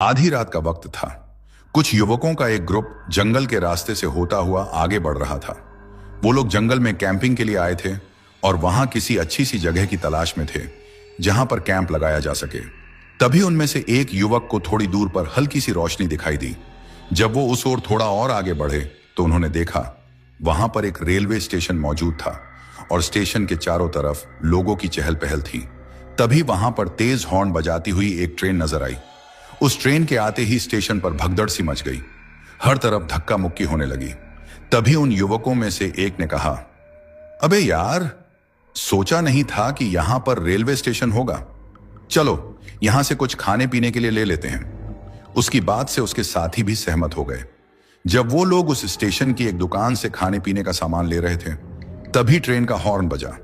आधी रात का वक्त था। कुछ युवकों का एक ग्रुप जंगल के रास्ते से होता हुआ आगे बढ़ रहा था। वो लोग जंगल में कैंपिंग के लिए आए थे और वहां किसी अच्छी सी जगह की तलाश में थे जहां पर कैंप लगाया जा सके। तभी उनमें से एक युवक को थोड़ी दूर पर हल्की सी रोशनी दिखाई दी। जब वो उस ओर थोड़ा और आगे बढ़े तो उन्होंने देखा वहां पर एक रेलवे स्टेशन मौजूद था और स्टेशन के चारों तरफ लोगों की चहल पहल थी। तभी वहां पर तेज हॉर्न बजाती हुई एक ट्रेन नजर आई। उस ट्रेन के आते ही स्टेशन पर भगदड़ सी मच गई। हर तरफ धक्का मुक्की होने लगी। तभी उन युवकों में से एक ने कहा, अबे यार, सोचा नहीं था कि यहां पर रेलवे स्टेशन होगा। चलो यहां से कुछ खाने पीने के लिए ले लेते हैं। उसकी बात से उसके साथी भी सहमत हो गए। जब वो लोग उस स्टेशन की एक दुकान से खाने पीने का सामान ले रहे थे तभी ट्रेन का हॉर्न बजा।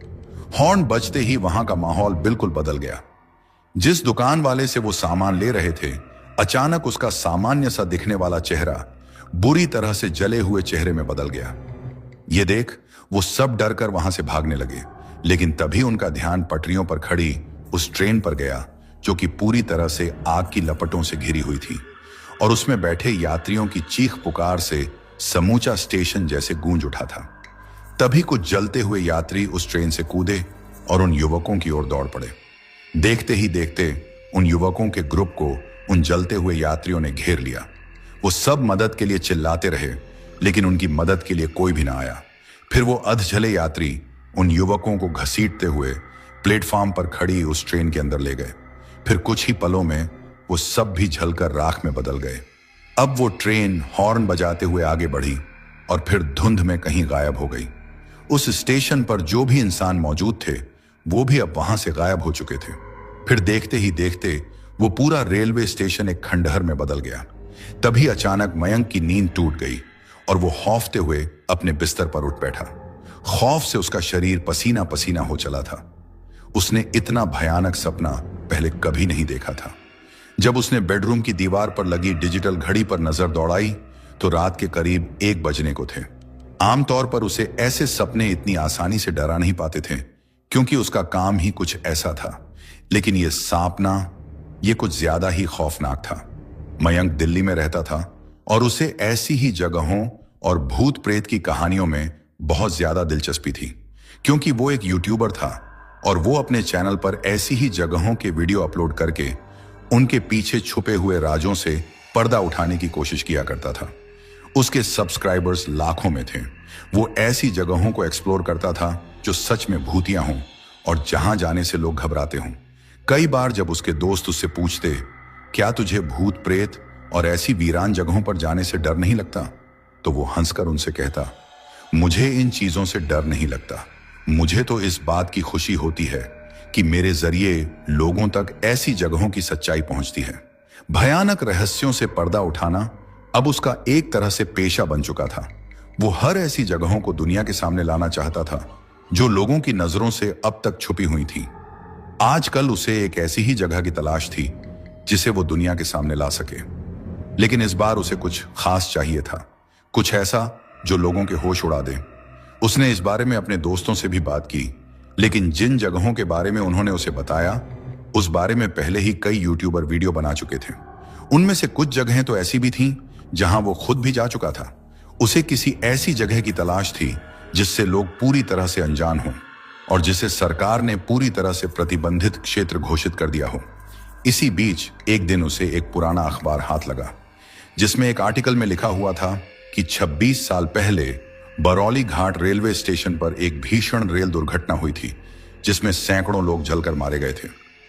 हॉर्न बजते ही वहां का माहौल बिल्कुल बदल गया। जिस दुकान वाले से वो सामान ले रहे थे, अचानक उसका सामान्य सा दिखने वाला चेहरा बुरी तरह से जले हुए चेहरे में बदल गया। ये देख वो सब डर कर वहां से भागने लगे, लेकिन तभी उनका ध्यान पटरियों पर खड़ी उस ट्रेन पर गया जो कि पूरी तरह से आग की लपटों से घिरी हुई थी और उसमें बैठे यात्रियों की चीख पुकार से समूचा स्टेशन जैसे गूंज उठा था। तभी कुछ जलते हुए यात्री उस ट्रेन से कूदे और उन युवकों की ओर दौड़ पड़े। देखते ही देखते उन युवकों के ग्रुप को उन जलते हुए यात्रियों ने घेर लिया। वो सब मदद के लिए चिल्लाते रहे, लेकिन उनकी मदद के लिए कोई भी ना आया। फिर वो अधजले यात्री उन युवकों को घसीटते हुए प्लेटफॉर्म पर खड़ी उस ट्रेन के अंदर ले गए। फिर कुछ ही पलों में वो सब भी जलकर राख में बदल गए। अब वो ट्रेन हॉर्न बजाते हुए आगे बढ़ी और फिर धुंध में कहीं गायब हो गई। उस स्टेशन पर जो भी इंसान मौजूद थे वो भी अब वहां से गायब हो चुके थे। फिर देखते ही देखते वो पूरा रेलवे स्टेशन एक खंडहर में बदल गया। तभी अचानक मयंक की नींद टूट गई और वो खौफते हुए अपने बिस्तर पर उठ बैठा। खौफ से उसका शरीर पसीना पसीना हो चला था। उसने इतना भयानक सपना पहले कभी नहीं देखा था। जब उसने बेडरूम की दीवार पर लगी डिजिटल घड़ी पर नजर दौड़ाई तो रात के करीब 1 बजने को थे। आमतौर पर उसे ऐसे सपने इतनी आसानी से डरा नहीं पाते थे क्योंकि उसका काम ही कुछ ऐसा था, लेकिन यह सपना ये कुछ ज्यादा ही खौफनाक था। मयंक दिल्ली में रहता था और उसे ऐसी ही जगहों और भूत प्रेत की कहानियों में बहुत ज्यादा दिलचस्पी थी क्योंकि वो एक यूट्यूबर था और वो अपने चैनल पर ऐसी ही जगहों के वीडियो अपलोड करके उनके पीछे छुपे हुए राजों से पर्दा उठाने की कोशिश किया करता था। उसके सब्सक्राइबर्स लाखों में थे। वो ऐसी जगहों को एक्सप्लोर करता था जो सच में भूतिया हों और जहां जाने से लोग घबराते हों। कई बार जब उसके दोस्त उससे पूछते, क्या तुझे भूत प्रेत और ऐसी वीरान जगहों पर जाने से डर नहीं लगता, तो वो हंसकर उनसे कहता, मुझे इन चीजों से डर नहीं लगता। मुझे तो इस बात की खुशी होती है कि मेरे जरिए लोगों तक ऐसी जगहों की सच्चाई पहुंचती है। भयानक रहस्यों से पर्दा उठाना अब उसका एक तरह से पेशा बन चुका था। वो हर ऐसी जगहों को दुनिया के सामने लाना चाहता था जो लोगों की नजरों से अब तक छुपी हुई थी। आजकल उसे एक ऐसी ही जगह की तलाश थी जिसे वो दुनिया के सामने ला सके, लेकिन इस बार उसे कुछ खास चाहिए था, कुछ ऐसा जो लोगों के होश उड़ा दे। उसने इस बारे में अपने दोस्तों से भी बात की, लेकिन जिन जगहों के बारे में उन्होंने उसे बताया उस बारे में पहले ही कई यूट्यूबर वीडियो बना चुके थे। उनमें से कुछ जगहें तो ऐसी भी थीं जहां वो खुद भी जा चुका था। उसे किसी ऐसी जगह की तलाश थी जिससे लोग पूरी तरह से अनजान हों और जिसे सरकार ने पूरी तरह से प्रतिबंधित क्षेत्र घोषित कर दिया हो। इसी बीच एक दिन उसे एक पुराना अखबार हाथ लगा जिसमें एक आर्टिकल में लिखा हुआ था कि 26 साल पहले बरौली घाट रेलवे स्टेशन पर एक भीषण रेल दुर्घटना हुई थी जिसमें सैकड़ों लोग जलकर मारे गए थे।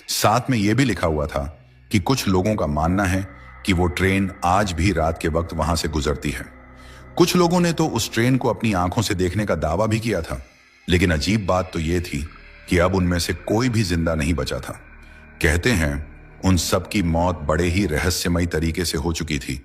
साथ में यह भी लिखा हुआ था कि कुछ लोगों का मानना है कि वो ट्रेन आज भी रात के वक्त वहां से गुजरती है। कुछ लोगों ने तो उस ट्रेन को अपनी आंखों से देखने का दावा भी किया था, लेकिन अजीब बात तो यह थी कि अब उनमें से कोई भी जिंदा नहीं बचा था। कहते हैं उन सब की मौत बड़े ही रहस्यमयी तरीके से हो चुकी थी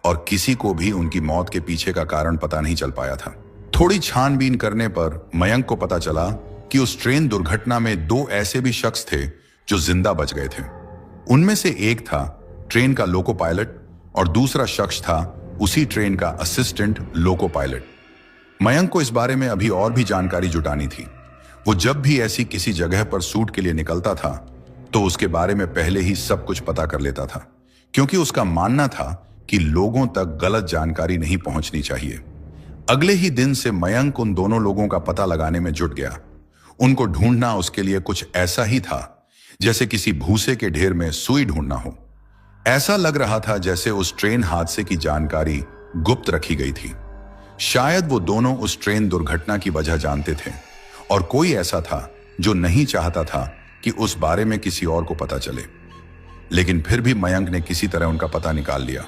और किसी को भी उनकी मौत के पीछे का कारण पता नहीं चल पाया था। थोड़ी छानबीन करने पर मयंक को पता चला कि उस ट्रेन दुर्घटना में 2 ऐसे भी शख्स थे जो जिंदा बच गए थे। उनमें से एक था ट्रेन का लोको पायलट और दूसरा शख्स था उसी ट्रेन का असिस्टेंट लोको पायलट। मयंक को इस बारे में अभी और भी जानकारी जुटानी थी। वो जब भी ऐसी किसी जगह पर शूट के लिए निकलता था तो उसके बारे में पहले ही सब कुछ पता कर लेता था, क्योंकि उसका मानना था कि लोगों तक गलत जानकारी नहीं पहुंचनी चाहिए। अगले ही दिन से मयंक उन दोनों लोगों का पता लगाने में जुट गया। उनको ढूंढना उसके लिए कुछ ऐसा ही था जैसे किसी भूसे के ढेर में सुई ढूंढना हो। ऐसा लग रहा था जैसे उस ट्रेन हादसे की जानकारी गुप्त रखी गई थी। शायद वो दोनों उस ट्रेन दुर्घटना की वजह जानते थे और कोई ऐसा था जो नहीं चाहता था कि उस बारे में किसी और को पता चले। लेकिन फिर भी मयंक ने किसी तरह उनका पता निकाल लिया।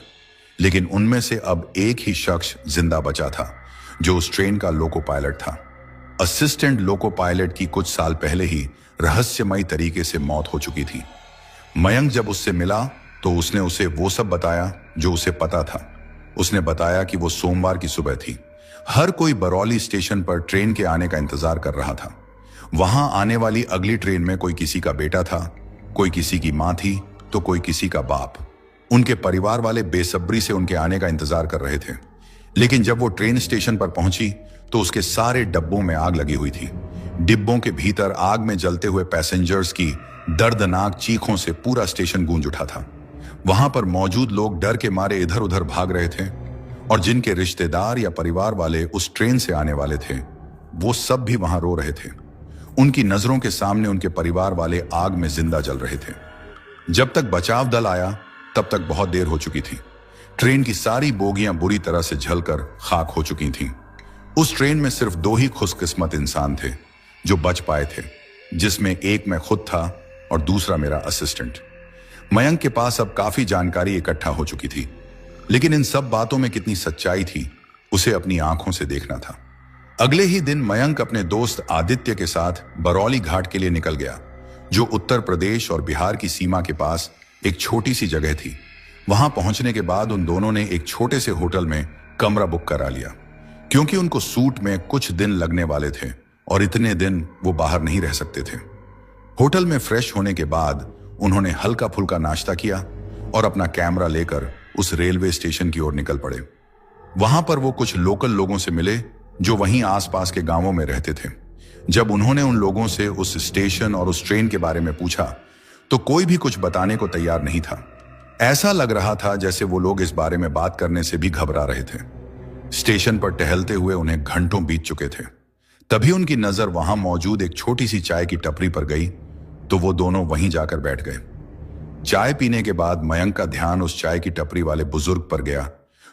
लेकिन उनमें से अब एक ही शख्स जिंदा बचा था जो उस ट्रेन का लोको पायलट था। असिस्टेंट लोको पायलट की कुछ साल पहले ही रहस्यमयी तरीके से मौत हो चुकी थी। मयंक जब उससे मिला तो उसने उसे वो सब बताया जो उसे पता था। उसने बताया कि वो सोमवार की सुबह थी। हर कोई बरौली स्टेशन पर ट्रेन के आने का इंतजार कर रहा था। वहां आने वाली अगली ट्रेन में कोई किसी का बेटा था, कोई किसी की मां थी, तो कोई किसी का बाप। उनके परिवार वाले बेसब्री से उनके आने का इंतजार कर रहे थे। लेकिन जब वो ट्रेन स्टेशन पर पहुंची तो उसके सारे डब्बों में आग लगी हुई थी। डिब्बों के भीतर आग में जलते हुए पैसेंजर्स की दर्दनाक चीखों से पूरा स्टेशन गूंज उठा था। वहां पर मौजूद लोग डर के मारे इधर उधर भाग रहे थे और जिनके रिश्तेदार या परिवार वाले उस ट्रेन से आने वाले थे वो सब भी वहां रो रहे थे। उनकी नजरों के सामने उनके परिवार वाले आग में जिंदा जल रहे थे। जब तक बचाव दल आया तब तक बहुत देर हो चुकी थी। ट्रेन की सारी बोगियां बुरी तरह से जलकर खाक हो चुकी थीं। उस ट्रेन में सिर्फ 2 ही खुशकिस्मत इंसान थे जो बच पाए थे, जिसमें एक मैं खुद था और दूसरा मेरा असिस्टेंट। मयंक के पास अब काफी जानकारी इकट्ठा हो चुकी थी, लेकिन इन सब बातों में कितनी सच्चाई थी उसे अपनी आंखों से देखना था। अगले ही दिन मयंक अपने दोस्त आदित्य के साथ बरौली घाट के लिए निकल गया, जो उत्तर प्रदेश और बिहार की सीमा के पास एक छोटी सी जगह थी। वहां पहुंचने के बाद उन दोनों ने एक छोटे से होटल में कमरा बुक करा लिया, क्योंकि उनको सूट में कुछ दिन लगने वाले थे और इतने दिन वो बाहर नहीं रह सकते थे। होटल में फ्रेश होने के बाद उन्होंने हल्का फुल्का नाश्ता किया और अपना कैमरा लेकर उस रेलवे स्टेशन की ओर निकल पड़े। वहां पर वो कुछ लोकल लोगों से मिले जो वहीं आसपास के गांवों में रहते थे। जब उन्होंने उन लोगों से उस स्टेशन और उस ट्रेन के बारे में पूछा तो कोई भी कुछ बताने को तैयार नहीं था। ऐसा लग रहा था जैसे वो लोग इस बारे में बात करने से भी घबरा रहे थे। स्टेशन पर टहलते हुए उन्हें घंटों बीत चुके थे। तभी उनकी नजर वहां मौजूद एक छोटी सी चाय की टपरी पर गई तो वो दोनों वहीं जाकर बैठ गए। चाय पीने के बाद मयंक का ध्यान उस चाय की टपरी वाले बुजुर्ग पर गया,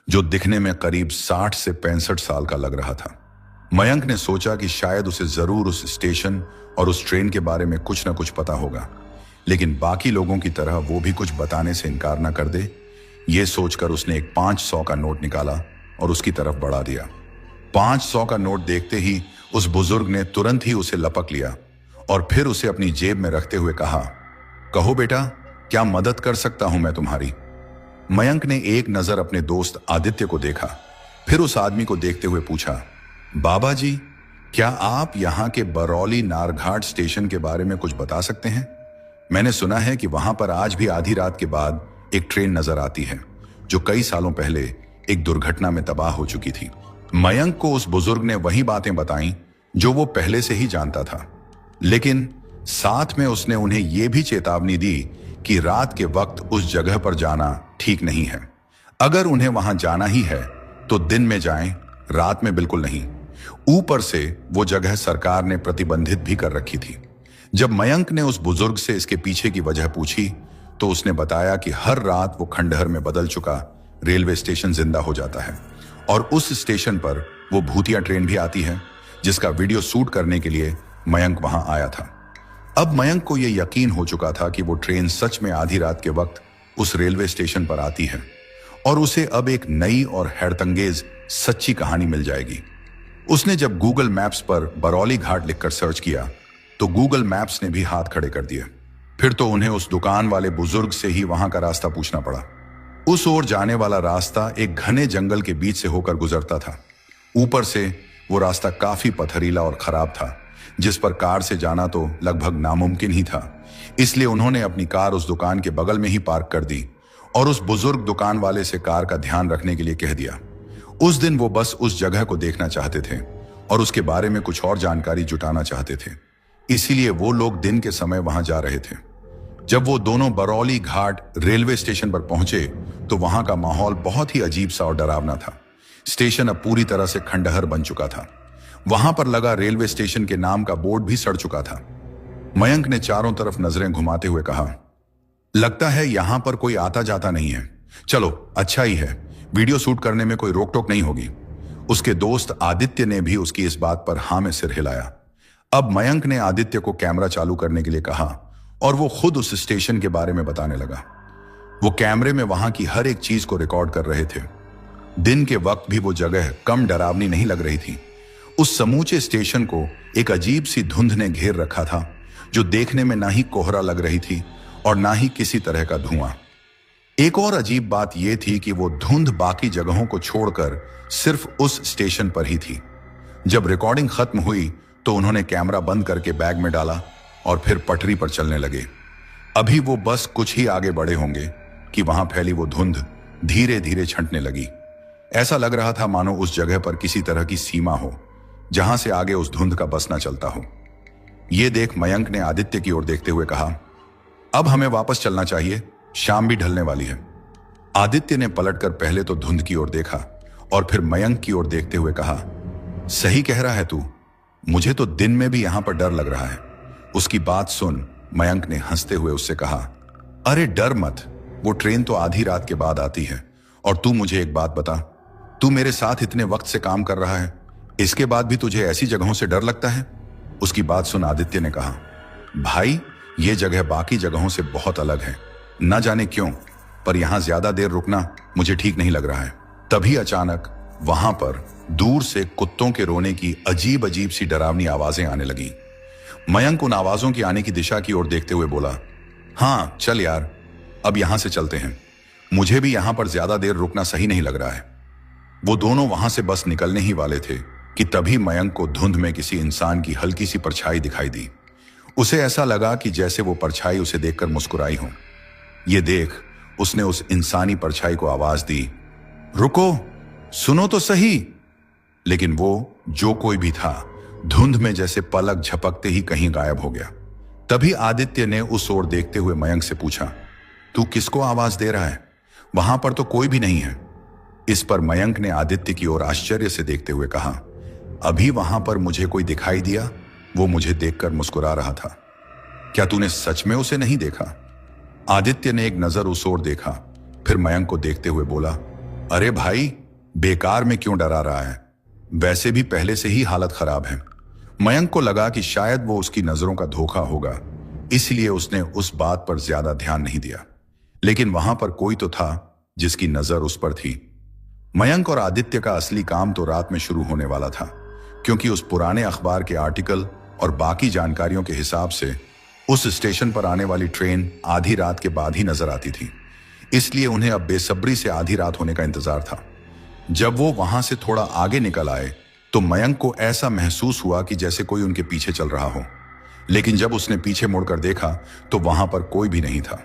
जो दिखने में करीब 60 से 65 साल का लग रहा था। मयंक ने सोचा कि शायद उसे जरूर उस स्टेशन और उस ट्रेन के बारे में कुछ न कुछ पता होगा, लेकिन बाकी लोगों की तरह वो भी कुछ बताने से इनकार न कर दे। ये सोचकर उसने एक 500 का नोट निकाला और उसकी तरफ बढ़ा दिया। 500 का नोट देखते ही उस बुजुर्ग ने तुरंत ही उसे लपक लिया और फिर उसे अपनी जेब में रखते हुए कहा, कहो बेटा, क्या मदद कर सकता हूं मैं तुम्हारी? मयंक ने एक नजर अपने दोस्त आदित्य को देखा, फिर उस आदमी को देखते हुए पूछा, बाबा जी, क्या आप यहाँ के बरौली नारघाट स्टेशन के बारे में कुछ बता सकते हैं? मैंने सुना है कि वहां पर आज भी आधी रात के बाद एक ट्रेन नजर आती है जो कई सालों पहले एक दुर्घटना में तबाह हो चुकी थी। मयंक को उस बुजुर्ग ने वही बातें बताईं जो वो पहले से ही जानता था, लेकिन साथ में उसने उन्हें यह भी चेतावनी दी कि रात के वक्त उस जगह पर जाना ठीक नहीं है। अगर उन्हें वहां जाना ही है तो दिन में जाएं, रात में बिल्कुल नहीं। ऊपर से वो जगह सरकार ने प्रतिबंधित भी कर रखी थी। जब मयंक ने उस बुजुर्ग से इसके पीछे की वजह पूछी तो उसने बताया कि हर रात वो खंडहर में बदल चुका रेलवे स्टेशन जिंदा हो जाता है और उस स्टेशन पर वो भूतिया ट्रेन भी आती है, जिसका वीडियो शूट करने के लिए मयंक वहां आया था। अब मयंक को यह यकीन हो चुका था कि वो ट्रेन सच में आधी रात के वक्त उस रेलवे स्टेशन पर आती है और उसे अब एक नई और हैरतंगेज सच्ची कहानी मिल जाएगी। उसने जब गूगल मैप्स पर बरौली घाट लिखकर सर्च किया तो गूगल मैप्स ने भी हाथ खड़े कर दिए। फिर तो उन्हें उस दुकान वाले बुजुर्ग से ही वहां का रास्ता पूछना पड़ा। उस ओर जाने वाला रास्ता एक घने जंगल के बीच से होकर गुजरता था। ऊपर से वो रास्ता काफी पथरीला और खराब था, जिस पर कार से जाना तो लगभग नामुमकिन ही था। इसलिए उन्होंने अपनी कार उस दुकान के बगल में ही पार्क कर दी और उस बुजुर्ग दुकान वाले से कार का ध्यान रखने के लिए कह दिया। उस दिन वो बस उस जगह को देखना चाहते थे और उसके बारे में कुछ और जानकारी जुटाना चाहते थे, इसीलिए वो लोग दिन के समय वहां जा रहे थे। जब वो दोनों बरौली घाट रेलवे स्टेशन पर पहुंचे तो वहां का माहौल बहुत ही अजीब सा और डरावना था। स्टेशन अब पूरी तरह से खंडहर बन चुका था। वहां पर लगा रेलवे स्टेशन के नाम का बोर्ड भी सड़ चुका था। मयंक ने चारों तरफ नजरें घुमाते हुए कहा, लगता है यहां पर कोई आता जाता नहीं है। चलो अच्छा ही है, वीडियो शूट करने में कोई रोक टोक नहीं होगी। उसके दोस्त आदित्य ने भी उसकी इस बात पर हाँ में सिर हिलाया। अब मयंक ने आदित्य को कैमरा चालू करने के लिए कहा और वो खुद उस स्टेशन के बारे में बताने लगा। वो कैमरे में वहां की हर एक चीज को रिकॉर्ड कर रहे थे। दिन के वक्त भी वो जगह कम डरावनी नहीं लग रही थी। उस समूचे स्टेशन को एक अजीब सी धुंध ने घेर रखा था, जो देखने में ना ही कोहरा लग रही थी और ना ही किसी तरह का धुआं। एक और अजीब बात यह थी कि वो धुंध बाकी जगहों को छोड़कर सिर्फ उस स्टेशन पर ही थी। जब रिकॉर्डिंग खत्म हुई तो उन्होंने कैमरा बंद करके बैग में डाला और फिर पटरी पर चलने लगे। अभी वो बस कुछ ही आगे बढ़े होंगे कि वहां फैली वो धुंध धीरे धीरे छंटने लगी। ऐसा लग रहा था मानो उस जगह पर किसी तरह की सीमा हो, जहां से आगे उस धुंध का बस ना चलता हो। यह देख मयंक ने आदित्य की ओर देखते हुए कहा, अब हमें वापस चलना चाहिए, शाम भी ढलने वाली है। आदित्य ने पलटकर पहले तो धुंध की ओर देखा और फिर मयंक की ओर देखते हुए कहा, सही कह रहा है तू, मुझे तो दिन में भी यहां पर डर लग रहा है। उसकी बात सुन मयंक ने हंसते हुए उससे कहा, अरे डर मत, वो ट्रेन तो आधी रात के बाद आती है। और तू मुझे एक बात बता, तू मेरे साथ इतने वक्त से काम कर रहा है, इसके बाद भी तुझे ऐसी जगहों से डर लगता है? उसकी बात सुन आदित्य ने कहा, भाई ये जगह बाकी जगहों से बहुत अलग है, न जाने क्यों, पर यहां ज्यादा देर रुकना मुझे ठीक नहीं लग रहा है। तभी अचानक वहां पर दूर से कुत्तों के रोने की अजीब अजीब सी डरावनी आवाजें आने लगी। मयंक उन आवाजों की आने की दिशा की ओर देखते हुए बोला, हाँ चल यार, अब यहां से चलते हैं, मुझे भी यहां पर ज्यादा देर रुकना सही नहीं लग रहा है। वो दोनों वहां से बस निकलने ही वाले थे कि तभी मयंक को धुंध में किसी इंसान की हल्की सी परछाई दिखाई दी। उसे ऐसा लगा कि जैसे वो परछाई उसे देखकर मुस्कुराई हो। ये देख उसने उस इंसानी परछाई को आवाज दी, रुको, सुनो तो सही। लेकिन वो जो कोई भी था धुंध में जैसे पलक झपकते ही कहीं गायब हो गया। तभी आदित्य ने उस ओर देखते हुए मयंक से पूछा, तू किसको आवाज दे रहा है? वहां पर तो कोई भी नहीं है। इस पर मयंक ने आदित्य की ओर आश्चर्य से देखते हुए कहा, अभी वहां पर मुझे कोई दिखाई दिया, वो मुझे देखकर मुस्कुरा रहा था। क्या तूने सच में उसे नहीं देखा? आदित्य ने एक नजर उस ओर देखा, फिर मयंक को देखते हुए बोला, अरे भाई बेकार में क्यों डरा रहा है, वैसे भी पहले से ही हालत खराब है। मयंक को लगा कि शायद वो उसकी नजरों का धोखा होगा, इसलिए उसने उस बात पर ज्यादा ध्यान नहीं दिया। लेकिन वहां पर कोई तो था जिसकी नजर उस पर थी। मयंक और आदित्य का असली काम तो रात में शुरू होने वाला था, क्योंकि उस पुराने अखबार के आर्टिकल और बाकी जानकारियों के हिसाब से उस स्टेशन पर आने वाली ट्रेन आधी रात के बाद ही नजर आती थी। इसलिए उन्हें अब बेसब्री से आधी रात होने का इंतजार था। जब वो वहां से थोड़ा आगे निकल आए तो मयंक को ऐसा महसूस हुआ कि जैसे कोई उनके पीछे चल रहा हो। लेकिन जब उसने पीछे मुड़कर देखा तो वहां पर कोई भी नहीं था।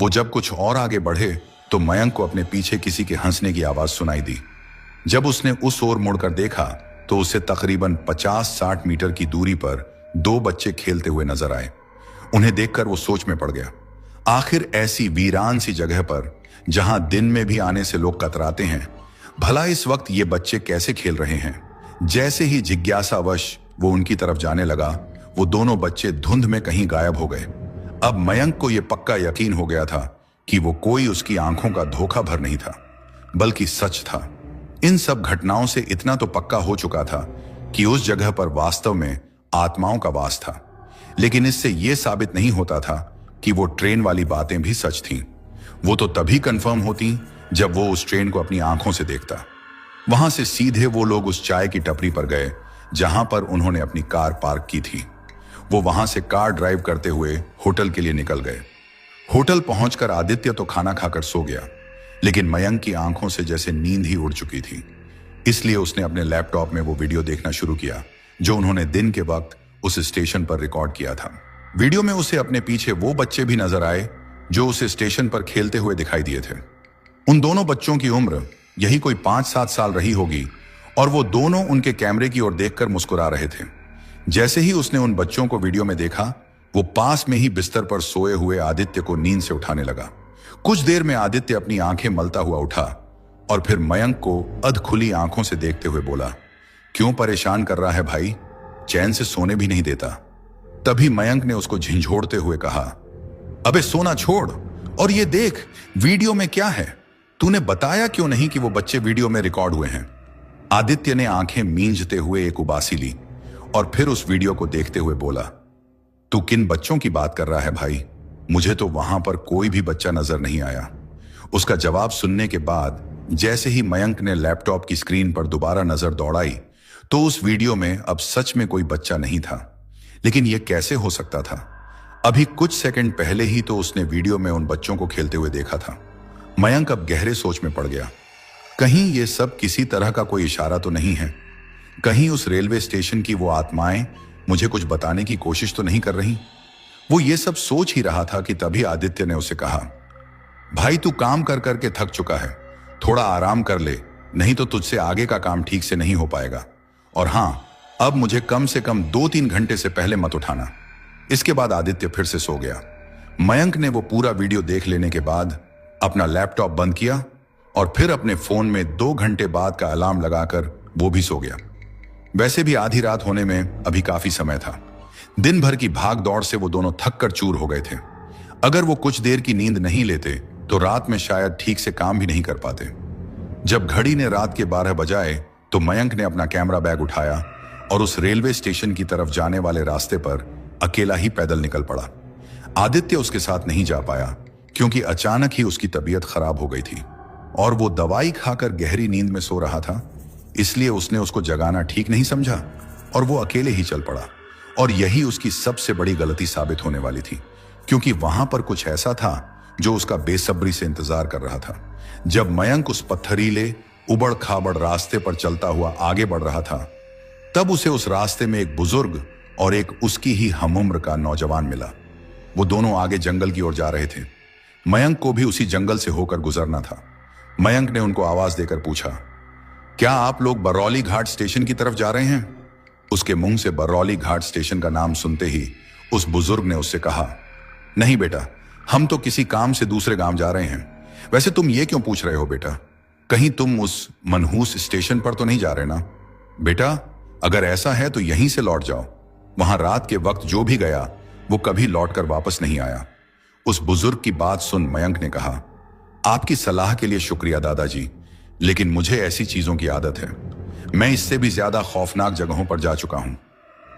वो जब कुछ और आगे बढ़े तो मयंक को अपने पीछे किसी के हंसने की आवाज सुनाई दी। जब उसने उस ओर मुड़कर देखा तो उसे तकरीबन 50-60 मीटर की दूरी पर 2 बच्चे खेलते हुए नजर आए। उन्हें देखकर वो सोच में पड़ गया। आखिर ऐसी वीरान सी जगह पर जहां दिन में भी आने से लोग कतराते हैं, भला इस वक्त ये बच्चे कैसे खेल रहे हैं? जैसे ही जिज्ञासावश वो उनकी तरफ जाने लगा, वो दोनों बच्चे धुंध में कहीं गायब हो गए। अब मयंक को यह पक्का यकीन हो गया था कि वो कोई उसकी आंखों का धोखा भर नहीं था, बल्कि सच था। इन सब घटनाओं से इतना तो पक्का हो चुका था कि उस जगह पर वास्तव में आत्माओं का वास था। लेकिन इससे यह साबित नहीं होता था कि वो ट्रेन वाली बातें भी सच थीं। वो तो तभी कंफर्म होती जब वो उस ट्रेन को अपनी आंखों से देखता। वहां से सीधे वो लोग उस चाय की टपरी पर गए जहां पर उन्होंने अपनी कार पार्क की थी। वो वहां से कार ड्राइव करते हुए होटल के लिए निकल गए। होटल पहुंचकर आदित्य तो खाना खाकर सो गया, लेकिन मयंक की आंखों से जैसे नींद ही उड़ चुकी थी। इसलिए उसने अपने लैपटॉप में वो वीडियो देखना शुरू किया जो उन्होंने दिन के वक्त उस स्टेशन पर रिकॉर्ड किया था। वीडियो में उसे अपने पीछे वो बच्चे भी नजर आए जो उसे स्टेशन पर खेलते हुए दिखाई दिए थे। उन दोनों बच्चों की उम्र यही कोई 5-7 साल रही होगी और वो दोनों उनके कैमरे की ओर देखकर मुस्कुरा रहे थे। जैसे ही उसने उन बच्चों को वीडियो में देखा, वो पास में ही बिस्तर पर सोए हुए आदित्य को नींद से उठाने लगा। कुछ देर में आदित्य अपनी आंखें मलता हुआ उठा और फिर मयंक को अध खुली आंखों से देखते हुए बोला, क्यों परेशान कर रहा है भाई, चैन से सोने भी नहीं देता। तभी मयंक ने उसको झिंझोड़ते हुए कहा, अबे सोना छोड़, और ये देख वीडियो में क्या है, तूने बताया क्यों नहीं कि वो बच्चे वीडियो में रिकॉर्ड हुए हैं। आदित्य ने आंखें मींजते हुए एक उबासी ली और फिर उस वीडियो को देखते हुए बोला, तू किन बच्चों की बात कर रहा है भाई, मुझे तो वहां पर कोई भी बच्चा नजर नहीं आया। उसका जवाब सुनने के बाद जैसे ही मयंक ने लैपटॉप की स्क्रीन पर दोबारा नजर दौड़ाई तो उस वीडियो में अब सच में कोई बच्चा नहीं था। लेकिन यह कैसे हो सकता था? अभी कुछ सेकंड पहले ही तो उसने वीडियो में उन बच्चों को खेलते हुए देखा था। मयंक अब गहरे सोच में पड़ गया। कहीं ये सब किसी तरह का कोई इशारा तो नहीं है? कहीं उस रेलवे स्टेशन की वो आत्माएं मुझे कुछ बताने की कोशिश तो नहीं कर रही? वो ये सब सोच ही रहा था कि तभी आदित्य ने उसे कहा, भाई तू काम कर करके थक चुका है, थोड़ा आराम कर ले, नहीं तो तुझसे आगे का काम ठीक से नहीं हो पाएगा। और हां, अब मुझे कम से कम 2-3 घंटे से पहले मत उठाना। इसके बाद आदित्य फिर से सो गया। मयंक ने वो पूरा वीडियो देख लेने के बाद अपना लैपटॉप बंद किया और फिर अपने फोन में 2 घंटे बाद का अलार्म लगाकर वो भी सो गया। वैसे भी आधी रात होने में अभी काफी समय था। दिन भर की भाग दौड़ से वो दोनों थक कर चूर हो गए थे। अगर वो कुछ देर की नींद नहीं लेते तो रात में शायद ठीक से काम भी नहीं कर पाते। जब घड़ी ने रात के 12 बजाए तो मयंक ने अपना कैमरा बैग उठाया और उस रेलवे स्टेशन की तरफ जाने वाले रास्ते पर अकेला ही पैदल निकल पड़ा। आदित्य उसके साथ नहीं जा पाया क्योंकि अचानक ही उसकी तबीयत खराब हो गई थी और वो दवाई खाकर गहरी नींद में सो रहा था। इसलिए उसने उसको जगाना ठीक नहीं समझा और वो अकेले ही चल पड़ा। और यही उसकी सबसे बड़ी गलती साबित होने वाली थी, क्योंकि वहां पर कुछ ऐसा था जो उसका बेसब्री से इंतजार कर रहा था। जब मयंक उस पत्थरीले उबड़ खाबड़ रास्ते पर चलता हुआ आगे बढ़ रहा था तब उसे उस रास्ते में एक बुजुर्ग और एक उसकी ही हमउम्र का नौजवान मिला। वो दोनों आगे जंगल की ओर जा रहे थे। मयंक को भी उसी जंगल से होकर गुजरना था। मयंक ने उनको आवाज देकर पूछा, क्या आप लोग बरौली घाट स्टेशन की तरफ जा रहे हैं? उसके मुंह से बरौली घाट स्टेशन का नाम सुनते ही उस बुजुर्ग ने उससे कहा, नहीं बेटा, हम तो किसी काम से दूसरे गांव जा रहे हैं। वैसे तुम ये क्यों पूछ रहे हो बेटा? कहीं तुम उस मनहूस स्टेशन पर तो नहीं जा रहे ना? बेटा, अगर ऐसा है तो यहीं से लौट जाओ। वहां रात के वक्त जो भी गया वो कभी लौटकर वापस नहीं आया। उस बुजुर्ग की बात सुन मयंक ने कहा, आपकी सलाह के लिए शुक्रिया दादाजी, लेकिन मुझे ऐसी चीजों की आदत है। मैं इससे भी ज्यादा खौफनाक जगहों पर जा चुका हूं।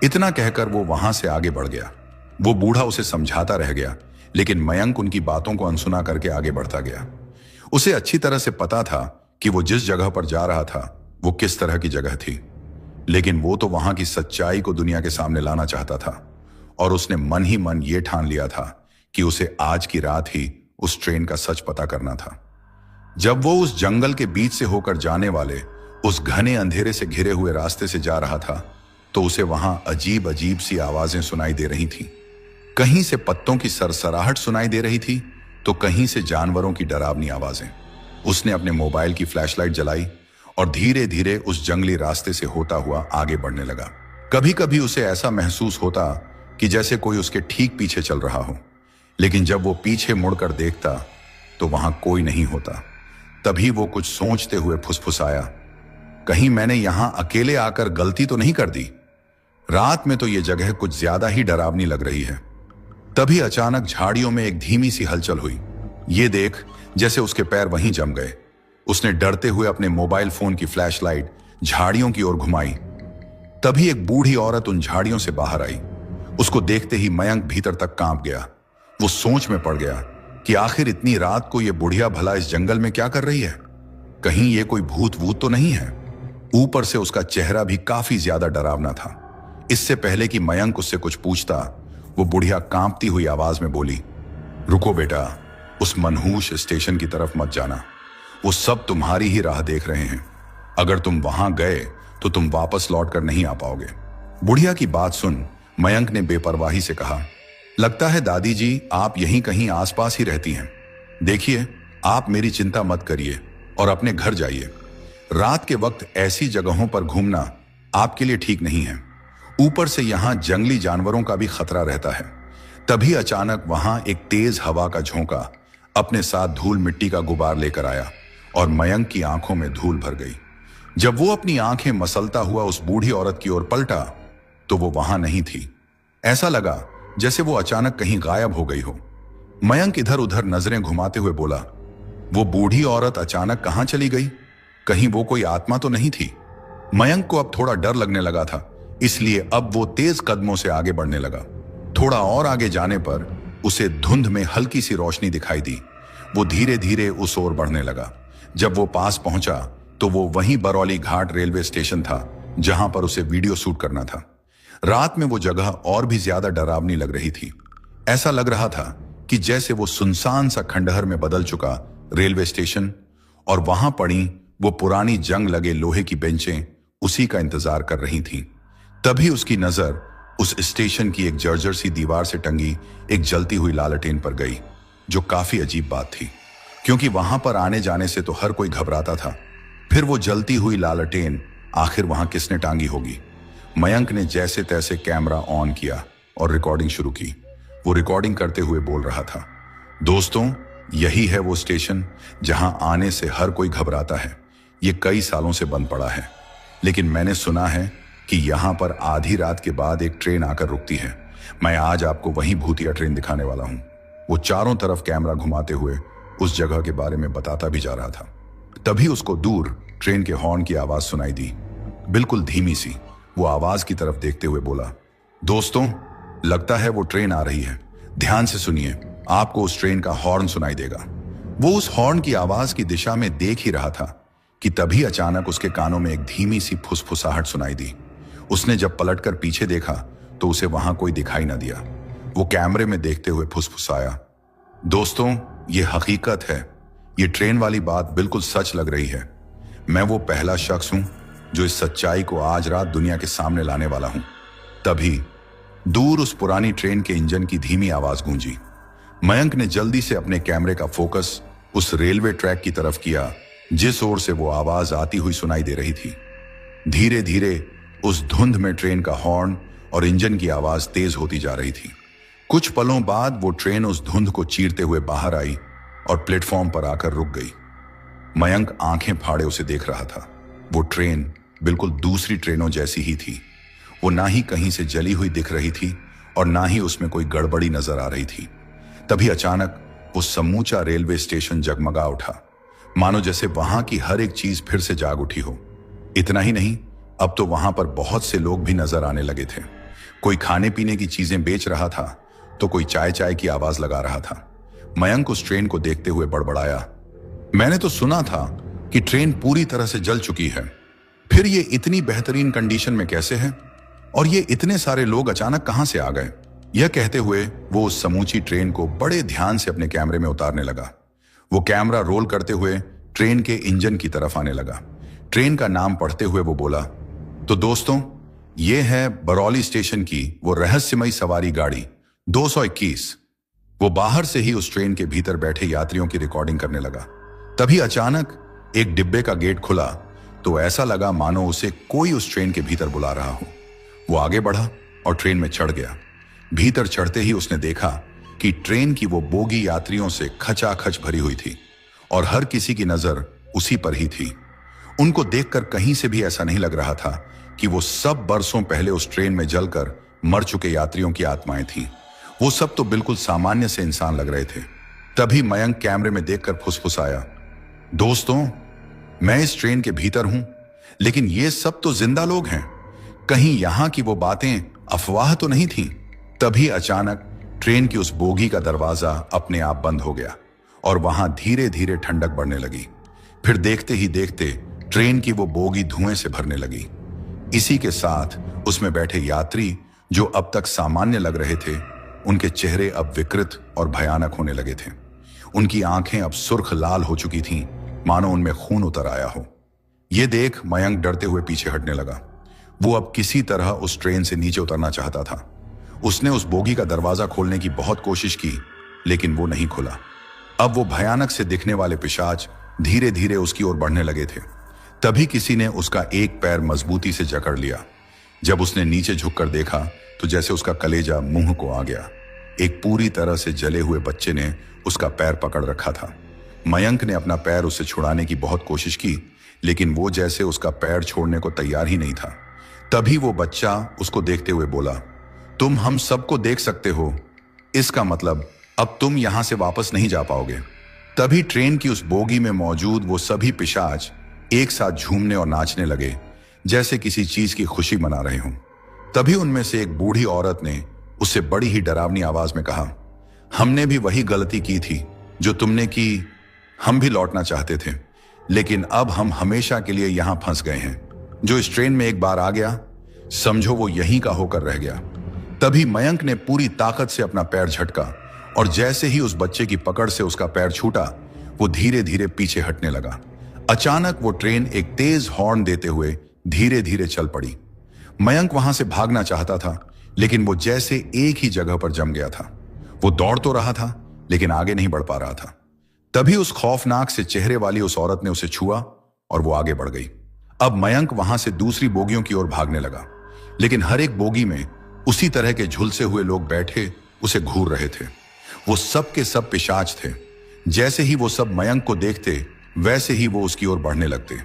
इतना कहकर वो वहां से आगे बढ़ गया। वो बूढ़ा उसे समझाता रह गया, लेकिन मयंक उनकी बातों को अनसुना करके आगे बढ़ता गया। उसे अच्छी तरह से पता था कि वो जिस जगह पर जा रहा था वो किस तरह की जगह थी, लेकिन वो तो वहां की सच्चाई को दुनिया के सामने लाना चाहता था और उसने मन ही मन ये ठान लिया था कि उसे आज की रात ही उस ट्रेन का सच पता करना था। जब वो उस जंगल के बीच से होकर जाने वाले उस घने अंधेरे से घिरे हुए रास्ते से जा रहा था तो उसे वहां अजीब अजीब सी आवाजें सुनाई दे रही थीं। कहीं से पत्तों की सरसराहट सुनाई दे रही थी तो कहीं से जानवरों की डरावनी आवाजें। उसने अपने मोबाइल की फ्लैशलाइट जलाई और धीरे धीरे उस जंगली रास्ते से होता हुआ आगे बढ़ने लगा। कभी कभी उसे ऐसा महसूस होता कि जैसे कोई उसके ठीक पीछे चल रहा हो, लेकिन जब वो पीछे मुड़कर देखता तो वहां कोई नहीं होता। तभी वो कुछ सोचते हुए फुसफुसाया, कहीं मैंने यहां अकेले आकर गलती तो नहीं कर दी? रात में तो ये जगह कुछ ज्यादा ही डरावनी लग रही है। तभी अचानक झाड़ियों में एक धीमी सी हलचल हुई। ये देख जैसे उसके पैर वहीं जम गए। उसने डरते हुए अपने मोबाइल फोन की फ्लैशलाइट झाड़ियों की ओर घुमाई। तभी एक बूढ़ी औरत उन झाड़ियों से बाहर आई। उसको देखते ही मयंक भीतर तक कांप गया। वो सोच में पड़ गया कि आखिर इतनी रात को ये बुढ़िया भला इस जंगल में क्या कर रही है? कहीं ये कोई भूत वूत तो नहीं है? ऊपर से उसका चेहरा भी काफी ज्यादा डरावना था। इससे पहले कि मयंक उससे कुछ पूछता, वो बुढ़िया कांपती हुई आवाज में बोली, रुको बेटा, उस मनहूस स्टेशन की तरफ मत जाना। वो सब तुम्हारी ही राह देख रहे हैं। अगर तुम वहां गए तो तुम वापस लौट कर नहीं आ पाओगे। बुढ़िया की बात सुन मयंक ने बेपरवाही से कहा, लगता है दादी जी आप यहीं कहीं आसपास ही रहती हैं। देखिए, आप मेरी चिंता मत करिए और अपने घर जाइए। रात के वक्त ऐसी जगहों पर घूमना आपके लिए ठीक नहीं है। ऊपर से यहां जंगली जानवरों का भी खतरा रहता है। तभी अचानक वहां एक तेज हवा का झोंका अपने साथ धूल मिट्टी का गुबार लेकर आया और मयंक की आंखों में धूल भर गई। जब वो अपनी आंखें मसलता हुआ उस बूढ़ी औरत की ओर पलटा तो वो वहां नहीं थी। ऐसा लगा जैसे वो अचानक कहीं गायब हो गई हो। मयंक इधर उधर नजरें घुमाते हुए बोला, वो बूढ़ी औरत अचानक कहां चली गई? कहीं वो कोई आत्मा तो नहीं थी? मयंक को अब थोड़ा डर लगने लगा था, इसलिए अब वो तेज कदमों से आगे बढ़ने लगा। थोड़ा और आगे जाने पर उसे धुंध में हल्की सी रोशनी दिखाई दी। वो धीरे धीरे उस ओर बढ़ने लगा। जब वो पास पहुंचा तो वो वहीं बरौली घाट रेलवे स्टेशन था जहां पर उसे वीडियो शूट करना था। रात में वो जगह और भी ज्यादा डरावनी लग रही थी। ऐसा लग रहा था कि जैसे वो सुनसान सा खंडहर में बदल चुका रेलवे स्टेशन और वहां पड़ी वो पुरानी जंग लगे लोहे की बेंचें उसी का इंतजार कर रही थीं। तभी उसकी नजर उस स्टेशन की एक जर्जर सी दीवार से टंगी एक जलती हुई लालटेन पर गई, जो काफी अजीब बात थी क्योंकि वहां पर आने जाने से तो हर कोई घबराता था। फिर वो जलती हुई लालटेन आखिर वहां किसने टांगी होगी? मयंक ने जैसे तैसे कैमरा ऑन किया और रिकॉर्डिंग शुरू की। वो रिकॉर्डिंग करते हुए बोल रहा था, दोस्तों, यही है वो स्टेशन जहां आने से हर कोई घबराता है। ये कई सालों से बंद पड़ा है, लेकिन मैंने सुना है कि यहां पर आधी रात के बाद एक ट्रेन आकर रुकती है। मैं आज आपको वही भूतिया ट्रेन दिखाने वाला हूं। वो चारों तरफ कैमरा घुमाते हुए उस जगह के बारे में बताता भी जा रहा था। तभी उसको दूर ट्रेन के हॉर्न की आवाज सुनाई दी, बिल्कुल धीमी सी। वो आवाज की तरफ देखते हुए बोला, दोस्तों, लगता है वो ट्रेन आ रही है। ध्यान से सुनिए, आपको उस ट्रेन का हॉर्न सुनाई देगा। वो उस हॉर्न की आवाज की दिशा में देख ही रहा था कि तभी अचानक उसके कानों में एक धीमी सी फुसफुसाहट सुनाई दी। उसने जब पलटकर पीछे देखा तो उसे वहां कोई दिखाई न दिया। वो कैमरे में देखते हुए फुसफुसाया, दोस्तों, ये हकीकत है। ये ट्रेन वाली बात बिल्कुल सच लग रही है। मैं वो पहला शख्स हूं जो इस सच्चाई को आज रात दुनिया के सामने लाने वाला हूं। तभी दूर उस पुरानी ट्रेन के इंजन की धीमी आवाज गूंजी। मयंक ने जल्दी से अपने कैमरे का फोकस उस रेलवे ट्रैक की तरफ किया जिस ओर से वो आवाज आती हुई सुनाई दे रही थी। धीरे धीरे उस धुंध में ट्रेन का हॉर्न और इंजन की आवाज तेज होती जा रही थी। कुछ पलों बाद वो ट्रेन उस धुंध को चीरते हुए बाहर आई और प्लेटफॉर्म पर आकर रुक गई। मयंक आंखें फाड़े उसे देख रहा था। वो ट्रेन बिल्कुल दूसरी ट्रेनों जैसी ही थी। वो ना ही कहीं से जली हुई दिख रही थी और ना ही उसमें कोई गड़बड़ी नजर आ रही थी। तभी अचानक वो समूचा रेलवे स्टेशन जगमगा उठा, मानो जैसे वहां की हर एक चीज फिर से जाग उठी हो। इतना ही नहीं, अब तो वहां पर बहुत से लोग भी नजर आने लगे थे। कोई खाने पीने की चीजें बेच रहा था तो कोई चाय चाय की आवाज लगा रहा था। मयंक उस ट्रेन को देखते हुए बड़बड़ाया, मैंने तो सुना था कि ट्रेन पूरी तरह से जल चुकी है, फिर ये इतनी बेहतरीन कंडीशन में कैसे है? और ये इतने सारे लोग अचानक कहां से आ गए? यह कहते हुए वो उस समूची ट्रेन को बड़े ध्यान से अपने कैमरे में उतारने लगा। वो कैमरा रोल करते हुए ट्रेन के इंजन की तरफ आने लगा। ट्रेन का नाम पढ़ते हुए वो बोला, तो दोस्तों, ये है बरौली स्टेशन की वो रहस्यमयी सवारी गाड़ी 221। वो बाहर से ही उस ट्रेन के भीतर बैठे यात्रियों की रिकॉर्डिंग करने लगा। तभी अचानक एक डिब्बे का गेट खुला तो ऐसा लगा मानो उसे कोई उस ट्रेन के भीतर बुला रहा हो। वो आगे बढ़ा और ट्रेन में चढ़ गया। भीतर चढ़ते ही उसने देखा कि ट्रेन की वो बोगी यात्रियों से खचाखच भरी हुई थी और हर किसी की नजर उसी पर ही थी। उनको देखकर कहीं से भी ऐसा नहीं लग रहा था कि वो सब बरसों पहले उस ट्रेन में जलकर मर चुके यात्रियों की आत्माएं थीं। वो सब तो बिल्कुल सामान्य से इंसान लग रहे थे। तभी मयंक कैमरे में देखकर फुसफुसाया, दोस्तों, मैं इस ट्रेन के भीतर हूं, लेकिन ये सब तो जिंदा लोग हैं। कहीं यहां की वो बातें अफवाह तो नहीं थी? तभी अचानक ट्रेन की उस बोगी का दरवाजा अपने आप बंद हो गया और वहां धीरे धीरे ठंडक बढ़ने लगी। फिर देखते ही देखते ट्रेन की वो बोगी धुएं से भरने लगी। इसी के साथ उसमें बैठे यात्री जो अब तक सामान्य लग रहे थे, उनके चेहरे अब विकृत और भयानक होने लगे थे। उनकी आंखें अब सुर्ख लाल हो चुकी थीं, मानो उनमें खून उतर आया हो। यह देख मयंक डरते हुए पीछे हटने लगा। वो अब किसी तरह उस ट्रेन से नीचे उतरना चाहता था। उसने उस बोगी का दरवाजा खोलने की बहुत कोशिश की, लेकिन वो नहीं खुला। अब वो भयानक से दिखने वाले पिशाच धीरे धीरे उसकी ओर बढ़ने लगे थे। तभी किसी ने उसका एक पैर मजबूती से जकड़ लिया। जब उसने नीचे झुककर देखा तो जैसे उसका कलेजा मुंह को आ गया। एक पूरी तरह से जले हुए बच्चे ने उसका पैर पकड़ रखा था। मयंक ने अपना पैर उससे छुड़ाने की बहुत कोशिश की, लेकिन वो जैसे उसका पैर छोड़ने को तैयार ही नहीं था। तभी वो बच्चा उसको देखते हुए बोला, तुम हम सबको देख सकते हो, इसका मतलब अब तुम यहां से वापस नहीं जा पाओगे। तभी ट्रेन की उस बोगी में मौजूद वो सभी पिशाच एक साथ झूमने और नाचने लगे, जैसे किसी चीज की खुशी मना रहे हों। तभी उनमें से एक बूढ़ी औरत ने उससे बड़ी ही डरावनी आवाज में कहा, हमने भी वही गलती की थी जो तुमने की। हम भी लौटना चाहते थे, लेकिन अब हम हमेशा के लिए यहां फंस गए हैं। जो इस ट्रेन में एक बार आ गया, समझो वो यहीं का होकर रह गया। तभी मयंक ने पूरी ताकत से अपना पैर झटका और जैसे ही उस बच्चे की पकड़ से उसका पैर छूटा, वो धीरे धीरे पीछे हटने लगा। अचानक वो ट्रेन एक तेज हॉर्न देते हुए धीरे धीरे चल पड़ी। मयंक वहां से भागना चाहता था, लेकिन वो जैसे एक ही जगह पर जम गया था। वो दौड़ तो रहा था, लेकिन आगे नहीं बढ़ पा रहा था। तभी उस खौफनाक से चेहरे वाली उस औरत ने उसे छुआ और वो आगे बढ़ गई। अब मयंक वहां से दूसरी बोगियों की ओर भागने लगा, लेकिन हर एक बोगी में उसी तरह के झुलसे हुए लोग बैठे उसे घूर रहे थे। वो सब के सब पिशाच थे। जैसे ही वो सब मयंक को देखते, वैसे ही वो उसकी ओर बढ़ने लगते।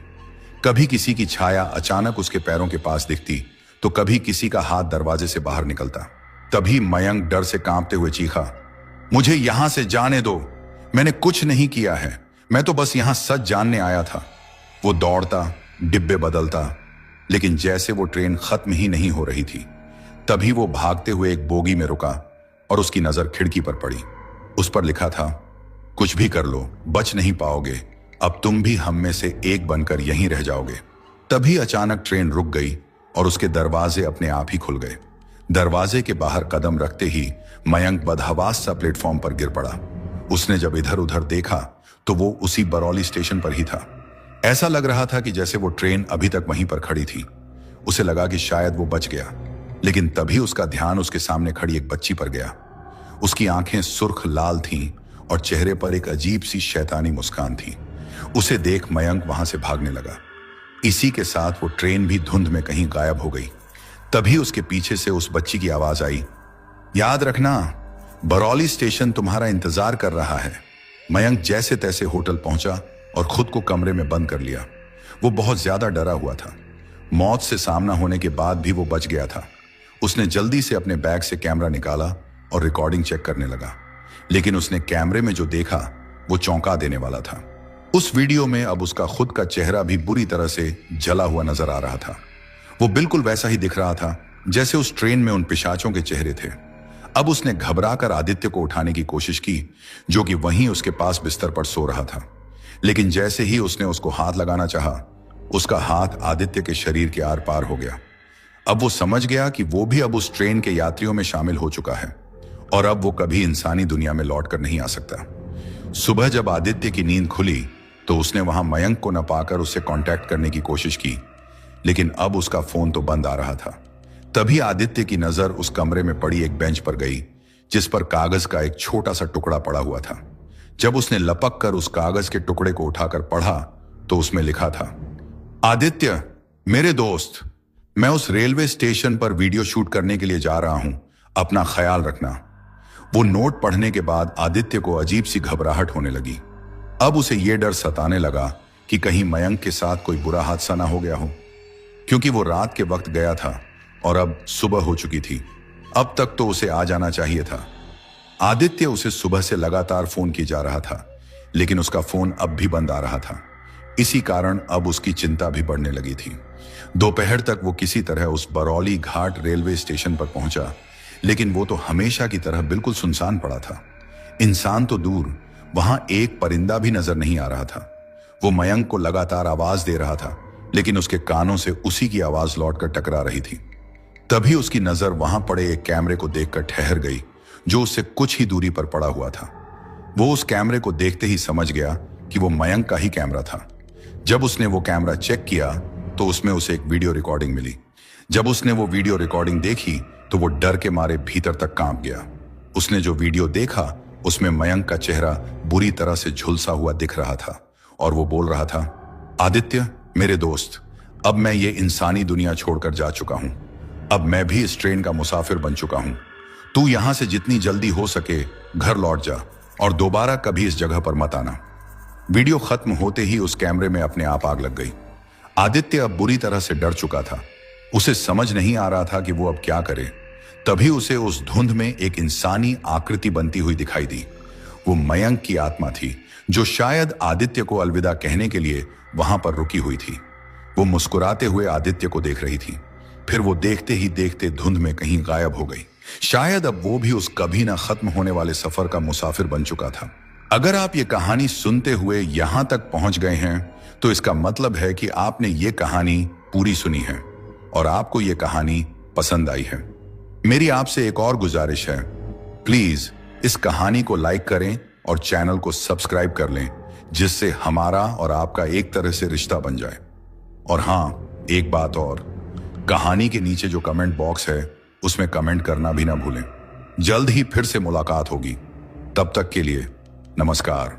कभी किसी की छाया अचानक उसके पैरों के पास दिखती, तो कभी किसी का हाथ दरवाजे से बाहर निकलता। तभी मयंक डर से कांपते हुए चीखा, मुझे यहां से जाने दो, मैंने कुछ नहीं किया है, मैं तो बस यहां सच जानने आया था। वो दौड़ता, डिब्बे बदलता, लेकिन जैसे वो ट्रेन खत्म ही नहीं हो रही थी। तभी वो भागते हुए एक बोगी में रुका और उसकी नजर खिड़की पर पड़ी। उस पर लिखा था, कुछ भी कर लो, बच नहीं पाओगे, अब तुम भी हम में से एक बनकर यहीं रह जाओगे। तभी अचानक ट्रेन रुक गई और उसके दरवाजे अपने आप ही खुल गए। दरवाजे के बाहर कदम रखते ही मयंक बदहवास सा प्लेटफॉर्म पर गिर पड़ा। उसने जब इधर उधर देखा तो वो उसी बरौली स्टेशन पर ही था। ऐसा लग रहा था कि जैसे वो ट्रेन अभी तक वहीं पर खड़ी थी। उसे लगा कि शायद वो बच गया, लेकिन तभी उसका ध्यान उसके सामने खड़ी एक बच्ची पर गया। उसकी आंखें सुर्ख लाल थीं और चेहरे पर एक अजीब सी शैतानी मुस्कान थी। उसे देख मयंक वहां से भागने लगा। इसी के साथ वो ट्रेन भी धुंध में कहीं गायब हो गई। तभी उसके पीछे से उस बच्ची की आवाज आई, याद रखना, बरौली स्टेशन तुम्हारा इंतजार कर रहा है। मयंक जैसे तैसे होटल पहुंचा और खुद को कमरे में बंद कर लिया। वो बहुत ज्यादा डरा हुआ था। मौत से सामना होने के बाद भी वो बच गया था। उसने जल्दी से अपने बैग से कैमरा निकाला और रिकॉर्डिंग चेक करने लगा, लेकिन उसने कैमरे में जो देखा वो चौंका देने वाला था। उस वीडियो में अब उसका खुद का चेहरा भी बुरी तरह से जला हुआ नजर आ रहा था। वो बिल्कुल वैसा ही दिख रहा था जैसे उस ट्रेन में उन पिशाचों के चेहरे थे। अब उसने घबराकर आदित्य को उठाने की कोशिश की, जो कि वहीं उसके पास बिस्तर पर सो रहा था। लेकिन जैसे ही उसने उसको हाथ लगाना चाहा, उसका हाथ आदित्य के शरीर के आर पार हो गया। अब वो समझ गया कि वो भी अब उस ट्रेन के यात्रियों में शामिल हो चुका है और अब वो कभी इंसानी दुनिया में लौट कर नहीं आ सकता। सुबह जब आदित्य की नींद खुली तो उसने वहां मयंक को न पाकर उससे कांटेक्ट करने की कोशिश की, लेकिन अब उसका फोन तो बंद आ रहा था। तभी आदित्य की नजर उस कमरे में पड़ी एक बेंच पर गई, जिस पर कागज का एक छोटा सा टुकड़ा पड़ा हुआ था। जब उसने लपक कर उस कागज के टुकड़े को उठाकर पढ़ा तो उसमें लिखा था, आदित्य मेरे दोस्त, मैं उस रेलवे स्टेशन पर वीडियो शूट करने के लिए जा रहा हूं, अपना ख्याल रखना। वो नोट पढ़ने के बाद आदित्य को अजीब सी घबराहट होने लगी। अब उसे यह डर सताने लगा कि कहीं मयंक के साथ कोई बुरा हादसा ना हो गया हो, क्योंकि वो रात के वक्त गया था और अब सुबह हो चुकी थी। अब तक तो उसे आ जाना चाहिए था। आदित्य उसे सुबह से लगातार फोन किया जा रहा था, लेकिन उसका फोन अब भी बंद आ रहा था। इसी कारण अब उसकी चिंता भी बढ़ने लगी थी। दोपहर तक वो किसी तरह उस बरौली घाट रेलवे स्टेशन पर पहुंचा, लेकिन वो तो हमेशा की तरह बिल्कुल सुनसान पड़ा था। इंसान तो दूर, वहां एक परिंदा भी नजर नहीं आ रहा था। वो मयंक को लगातार आवाज दे रहा था, लेकिन उसके कानों से उसी की आवाज लौटकर टकरा रही थी। तभी उसकी नजर वहां पड़े एक कैमरे को देखकर ठहर गई, जो उससे कुछ ही दूरी पर पड़ा हुआ था। वो उस कैमरे को देखते ही समझ गया कि वो मयंक का ही कैमरा था। जब उसने वो कैमरा चेक किया तो उसमें उसे एक वीडियो रिकॉर्डिंग मिली। जब उसने वो वीडियो रिकॉर्डिंग देखी तो वो डर के मारे भीतर तक कांप गया। उसने जो वीडियो देखा उसमें मयंक का चेहरा बुरी तरह से झुलसा हुआ दिख रहा था और वो बोल रहा था, आदित्य मेरे दोस्त, अब मैं ये इंसानी दुनिया छोड़कर जा चुका हूं। अब मैं भी इस ट्रेन का मुसाफिर बन चुका हूं। तू यहां से जितनी जल्दी हो सके घर लौट जा और दोबारा कभी इस जगह पर मत आना। वीडियो खत्म होते ही उस कैमरे में अपने आप आग लग गई। आदित्य अब बुरी तरह से डर चुका था। उसे समझ नहीं आ रहा था कि वो अब क्या करे। तभी उसे उस धुंध में एक इंसानी आकृति बनती हुई दिखाई दी। वो मयंक की आत्मा थी, जो शायद आदित्य को अलविदा कहने के लिए वहां पर रुकी हुई थी। वो मुस्कुराते हुए आदित्य को देख रही थी, फिर वो देखते ही देखते धुंध में कहीं गायब हो गई। शायद अब वो भी उस कभी ना खत्म होने वाले सफर का मुसाफिर बन चुका था। अगर आप ये कहानी सुनते हुए यहां तक पहुंच गए हैं तो इसका मतलब है कि आपने ये कहानी पूरी सुनी है और आपको ये कहानी पसंद आई है। मेरी आपसे एक और गुजारिश है, प्लीज इस कहानी को लाइक करें और चैनल को सब्सक्राइब कर लें, जिससे हमारा और आपका एक तरह से रिश्ता बन जाए। और हाँ, एक बात और, कहानी के नीचे जो कमेंट बॉक्स है उसमें कमेंट करना भी ना भूलें। जल्द ही फिर से मुलाकात होगी, तब तक के लिए नमस्कार।